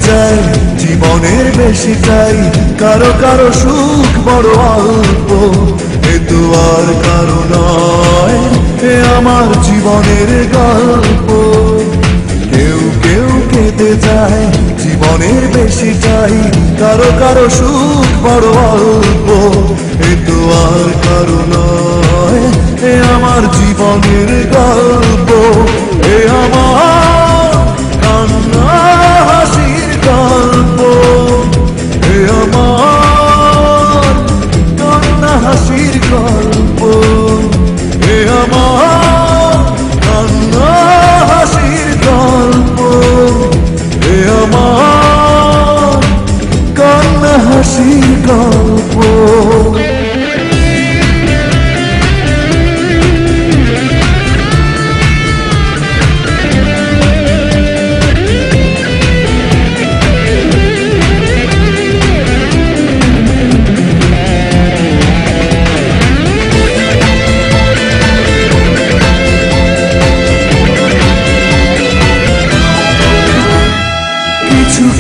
যায় জীবনের বেশিটাই, কারো কারো সুখ বড় অল্প, এ তো আর কারো নয়, এ আমার জীবনের গল্প। কেউ কেউ কেঁদে যায় জীবনের বেশিটাই, কারো কারো সুখ বড় অল্প, এ তো আর কারো নয়, এ আমার জীবনের গল্প। এ আমার কান্না হাসির গল্প, এ আমার কান্না হাসির গল্প, এ আমার কান্না হাসির গল্প, এ আমার কান্না হাসির গল্প।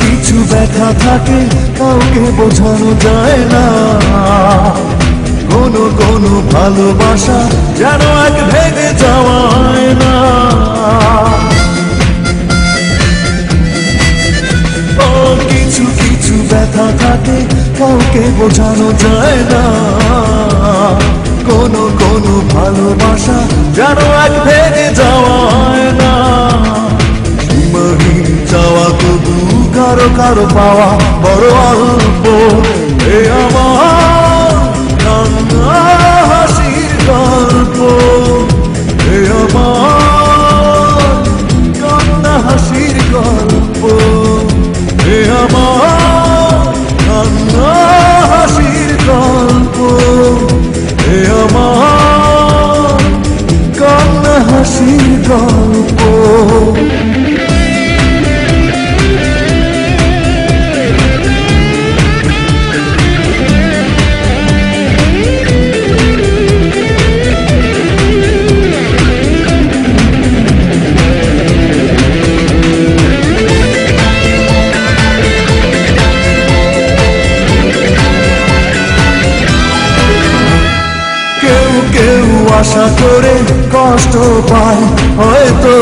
কিছু ব্যথা থাকে কাউকে বোঝানো যায় না, কোনো কোনো ভালোবাসা যেন এক ভেঙে যাওয়ায় না। ও কিছু কিছু ব্যথা থাকে কাউকে বোঝানো যায় না, কোনো কোনো ভালোবাসা যেন এক ভেঙে যাওয়ায় না। সীমাহীন চাওয়া তবু কারো কারো পাওয়া বড় অল্প, এ আমার কান্না হাসির গল্প, এ আমার কান্না হাসির গল্প, এ আমার কান্না হাসির গল্প, এ আমার কান্না হাসির গল্প। কেউ আশা করে কষ্ট পায় হয়তো,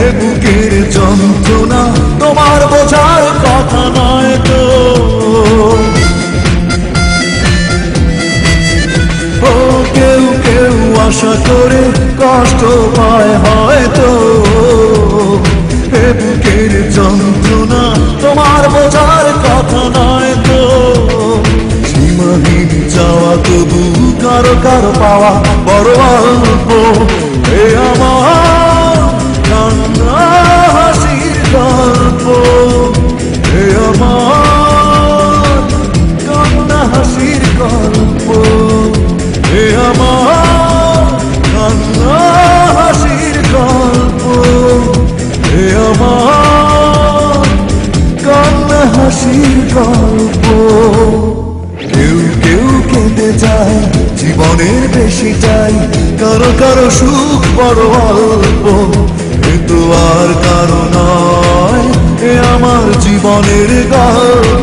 এ বুকের যন্ত্রণা তোমার বোঝার কথা নয় তো। ও কেউ কেউ আশা করে কষ্ট পায় হয়তো, এ বুকের যন্ত্রণা তোমার বোঝার কথা নয় তো। সীমাহীন চাওয়া তবু কারো কারো পাওয়া বড় অল্প, এ আমার কান্না হাসির গল্প, এ আমার কান্না হাসির গল্প, এ আমার কান্না হাসির গল্প, এ আমার কান্না হাসির গল্প। কেউ কেউ কেঁদে যায় জীবনের বেশিটাই, কারো কারো সুখ বড় অল্প, এ তো আর কারো নয়, এ আমার জীবনের গল্প।